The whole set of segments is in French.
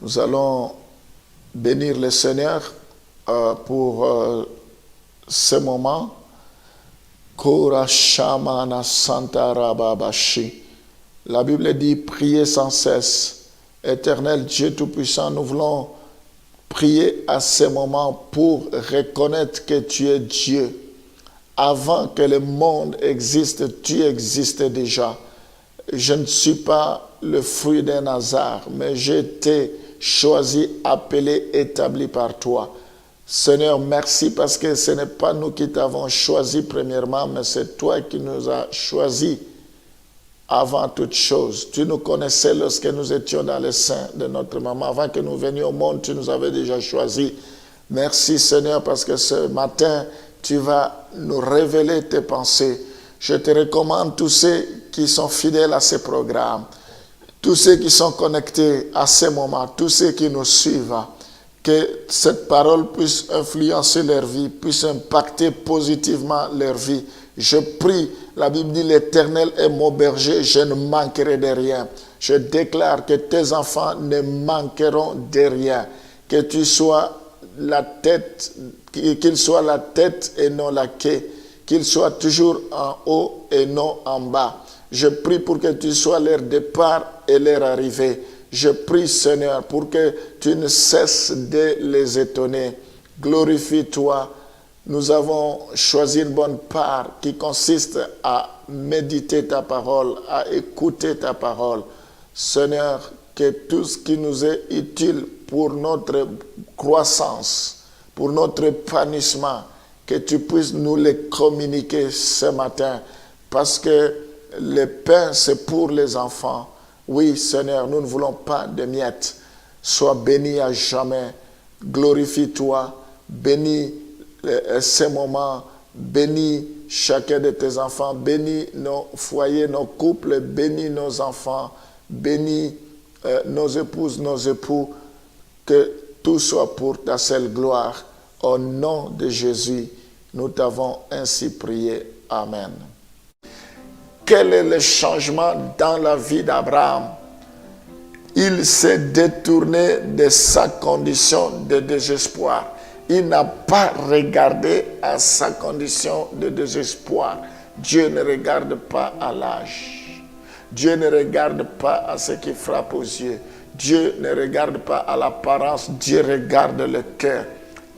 Nous allons bénir le Seigneur pour ce moment. Kora Shamana Santa Rababashi. La Bible dit priez sans cesse. Éternel Dieu Tout-Puissant, nous voulons prier à ce moment pour reconnaître que tu es Dieu. Avant que le monde existe, tu existais déjà. Je ne suis pas le fruit d'un hasard, mais j'ai été choisi, appelé, établi par toi. Seigneur, merci parce que ce n'est pas nous qui t'avons choisi premièrement, mais c'est toi qui nous as choisis avant toute chose. Tu nous connaissais lorsque nous étions dans le sein de notre maman. Avant que nous venions au monde, tu nous avais déjà choisis. Merci Seigneur parce que ce matin, tu vas nous révéler tes pensées. Je te recommande tous ceux qui sont fidèles à ces programmes, tous ceux qui sont connectés à ces moments, tous ceux qui nous suivent, que cette parole puisse influencer leur vie, puisse impacter positivement leur vie. Je prie, la Bible dit, l'Éternel est mon berger, je ne manquerai de rien. Je déclare que tes enfants ne manqueront de rien. Que tu sois la tête, qu'il soit la tête et non la queue, qu'il soit toujours en haut et non en bas. Je prie pour que tu sois leur départ et leur arrivée. Je prie, Seigneur, pour que tu ne cesses de les étonner. Glorifie-toi. Nous avons choisi une bonne part qui consiste à méditer ta parole, à écouter ta parole. Seigneur, que tout ce qui nous est utile pour notre croissance, pour notre épanouissement, que tu puisses nous les communiquer ce matin. Parce que le pain, c'est pour les enfants. Oui, Seigneur, nous ne voulons pas de miettes. Sois béni à jamais. Glorifie-toi. Bénis ces moments. Bénis chacun de tes enfants. Bénis nos foyers, nos couples. Bénis nos enfants. Bénis nos épouses, nos époux. Que tout soit pour ta seule gloire. Au nom de Jésus, nous t'avons ainsi prié. Amen. Quel est le changement dans la vie d'Abraham? Il s'est détourné de sa condition de désespoir. Il n'a pas regardé à sa condition de désespoir. Dieu ne regarde pas à l'âge. Dieu ne regarde pas à ce qui frappe aux yeux. Dieu ne regarde pas à l'apparence. Dieu regarde le cœur.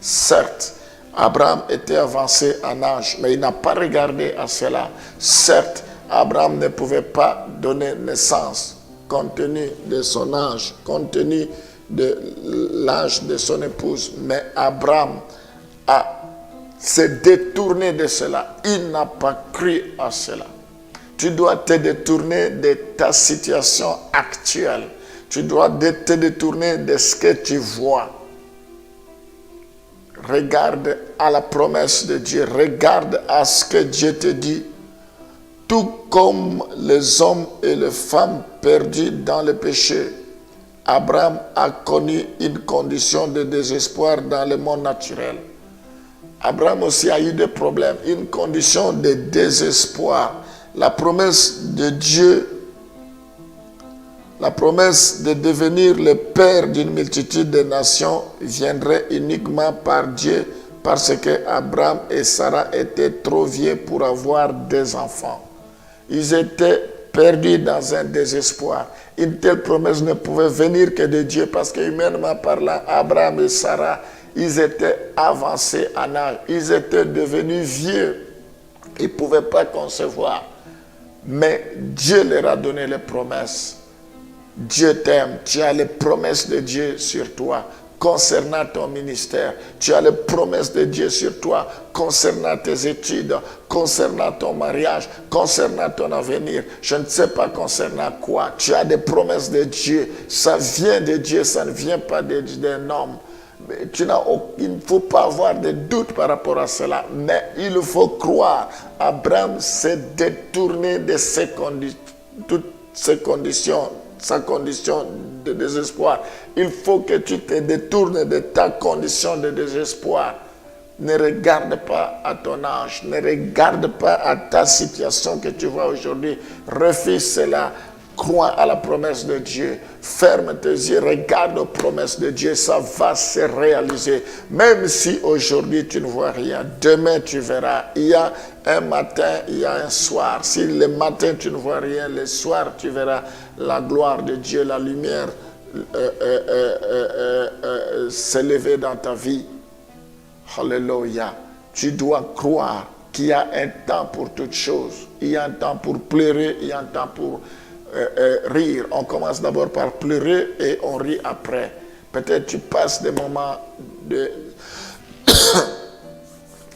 Certes, Abraham était avancé en âge, mais il n'a pas regardé à cela. Certes, Abraham ne pouvait pas donner naissance compte tenu de son âge, compte tenu de l'âge de son épouse. Mais Abraham s'est détourné de cela. Il n'a pas cru à cela. Tu dois te détourner de ta situation actuelle. Tu dois te détourner de ce que tu vois. Regarde à la promesse de Dieu. Regarde à ce que Dieu te dit. Tout comme les hommes et les femmes perdus dans le péché, Abraham a connu une condition de désespoir dans le monde naturel. Abraham aussi a eu des problèmes, une condition de désespoir. La promesse de Dieu, la promesse de devenir le père d'une multitude de nations viendrait uniquement par Dieu parce que Abraham et Sarah étaient trop vieux pour avoir des enfants. Ils étaient perdus dans un désespoir. Une telle promesse ne pouvait venir que de Dieu parce que humainement parlant, Abraham et Sarah, ils étaient avancés en âge. Ils étaient devenus vieux. Ils ne pouvaient pas concevoir. Mais Dieu leur a donné les promesses. Dieu t'aime. Tu as les promesses de Dieu sur toi concernant ton ministère. Tu as les promesses de Dieu sur toi concernant tes études, concernant ton mariage, concernant ton avenir. Je ne sais pas concernant quoi. Tu as des promesses de Dieu. Ça vient de Dieu, ça ne vient pas d'un homme. Il ne faut pas avoir de doute par rapport à cela, mais il faut croire. Abraham s'est détourné de toutes ces conditions, sa condition de désespoir. Il faut que tu te détournes de ta condition de désespoir. Ne regarde pas à ton âge, ne regarde pas à ta situation que tu vois aujourd'hui. Refuse cela. crois à la promesse de Dieu. Ferme tes yeux, regarde aux promesses de Dieu, ça va se réaliser. Même si aujourd'hui tu ne vois rien, demain tu verras. Il y a un matin, il y a un soir. Si le matin tu ne vois rien, le soir tu verras la gloire de Dieu, la lumière s'élever dans ta vie. Alléluia. Tu dois croire qu'il y a un temps pour toutes choses. Il y a un temps pour pleurer, il y a un temps pour rire. On commence d'abord par pleurer et on rit après. Peut-être tu passes des moments de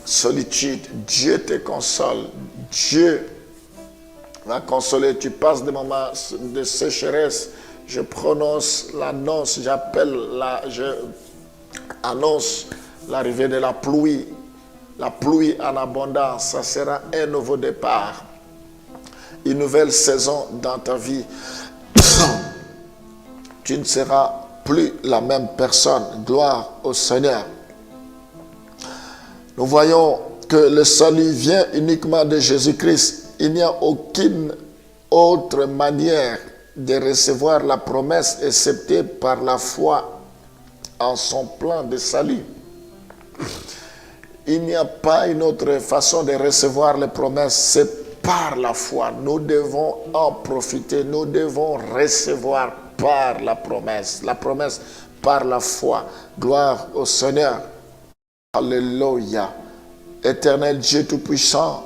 solitude. Dieu te console. Dieu va consoler. Tu passes des moments de sécheresse. Je prononce l'annonce, je annonce l'arrivée de la pluie en abondance. Ça sera un nouveau départ, une nouvelle saison dans ta vie. Tu ne seras plus la même personne. Gloire au Seigneur. Nous voyons que le salut vient uniquement de Jésus-Christ. Il n'y a aucune autre manière de recevoir la promesse excepté par la foi en son plan de salut. Il n'y a pas une autre façon de recevoir les promesses, c'est par la foi. Nous devons en profiter, nous devons recevoir par la promesse par la foi. Gloire au Seigneur. Alléluia. Éternel Dieu Tout-Puissant,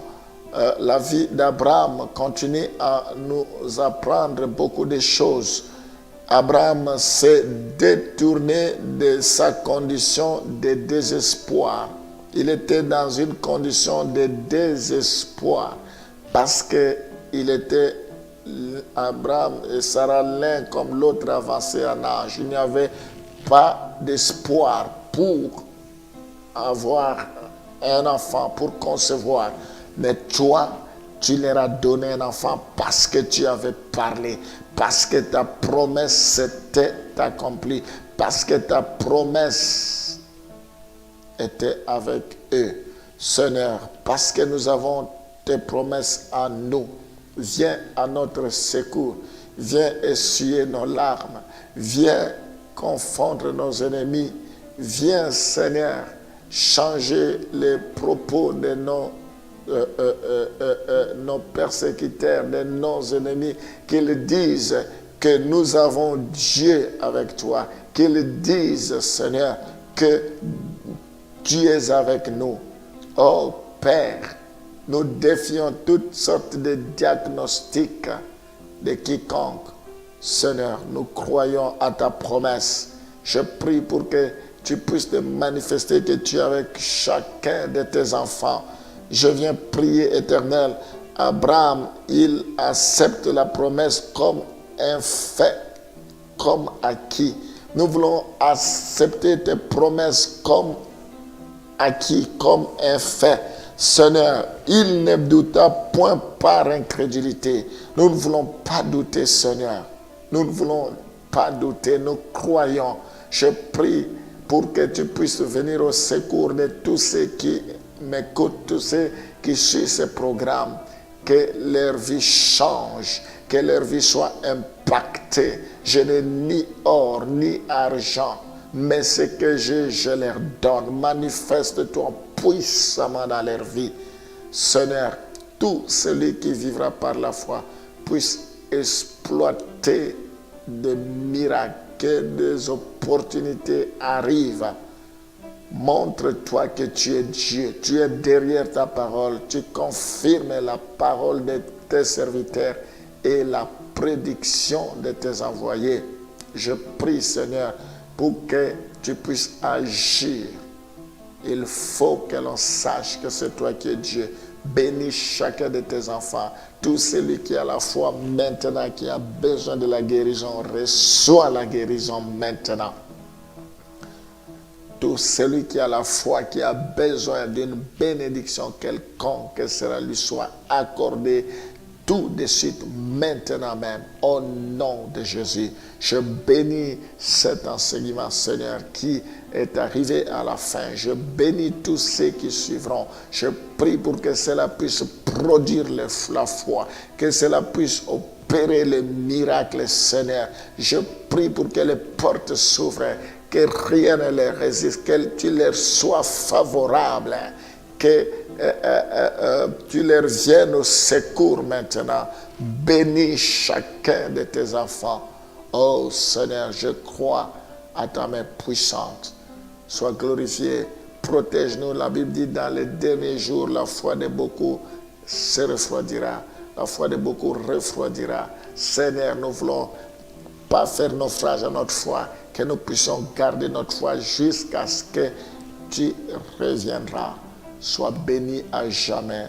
la vie d'Abraham continue à nous apprendre beaucoup de choses. Abraham s'est détourné de sa condition de désespoir. Il était dans une condition de désespoir parce que il était Abraham et Sarah l'un comme l'autre avancés en âge. Il n'y avait pas d'espoir pour avoir un enfant, pour concevoir. Mais toi, tu leur as donné un enfant parce que tu avais parlé, parce que ta promesse s'était accomplie, parce que ta promesse était avec eux. Seigneur, parce que nous avons tes promesses en nous, viens à notre secours, viens essuyer nos larmes, viens confondre nos ennemis, viens, Seigneur, changer les propos de nos persécuteurs, de nos ennemis, qu'ils disent que nous avons Dieu avec toi, qu'ils disent, Seigneur, que tu es avec nous. Oh Père, nous défions toutes sortes de diagnostics de quiconque. Seigneur, nous croyons à ta promesse. Je prie pour que tu puisses te manifester, que tu es avec chacun de tes enfants. Je viens prier, Éternel. Abraham, il accepte la promesse comme un fait, comme acquis. Nous voulons accepter tes promesses comme acquis, comme un fait. Seigneur, il ne douta point par incrédulité. Nous ne voulons pas douter, Seigneur. Nous ne voulons pas douter, nous croyons. Je prie pour que tu puisses venir au secours de tous ceux qui m'écoutent, tous ceux qui suivent ce programme, que leur vie change, que leur vie soit impactée. Je n'ai ni or, ni argent, mais ce que j'ai, je leur donne. Manifeste-toi puissamment dans leur vie. Seigneur, tout celui qui vivra par la foi puisse exploiter des miracles, que des opportunités arrivent. Montre-toi que tu es Dieu, tu es derrière ta parole, tu confirmes la parole de tes serviteurs et la prédiction de tes envoyés. Je prie, Seigneur, pour que tu puisses agir. Il faut que l'on sache que c'est toi qui es Dieu. Bénis chacun de tes enfants. Tout celui qui a la foi maintenant, qui a besoin de la guérison, reçoit la guérison maintenant. Tout celui qui a la foi, qui a besoin d'une bénédiction quelconque, que cela lui soit accordé tout de suite, maintenant même, au nom de Jésus. Je bénis cet enseignement, Seigneur, qui est arrivé à la fin. Je bénis tous ceux qui suivront. Je prie pour que cela puisse produire la foi, que cela puisse opérer le miracle, Seigneur. Je prie pour que les portes s'ouvrent, que rien ne les résiste, que tu leur sois favorable, que tu leur viennes au secours maintenant. Bénis chacun de tes enfants. Oh Seigneur, je crois à ta main puissante. Sois glorifié. Protège-nous. La Bible dit dans les derniers jours, la foi de beaucoup se refroidira. La foi de beaucoup refroidira. Seigneur, nous voulons pas faire naufrage à notre foi, que nous puissions garder notre foi jusqu'à ce que tu reviendras. Sois béni à jamais.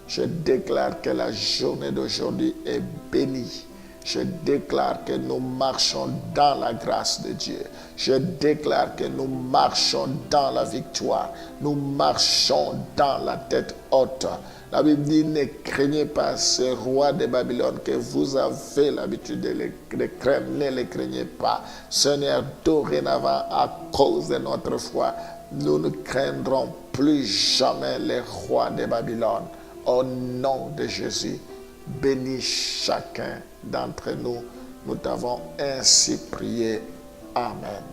Je déclare que la journée d'aujourd'hui est bénie. Je déclare que nous marchons dans la grâce de Dieu. Je déclare que nous marchons dans la victoire. Nous marchons dans la tête haute. La Bible dit, ne craignez pas ce roi de Babylone que vous avez l'habitude de craindre. Ne les craignez pas. Seigneur, dorénavant, à cause de notre foi, nous ne craindrons plus jamais les rois de Babylone. Au nom de Jésus, bénis chacun d'entre nous. Nous t'avons ainsi prié. Amen.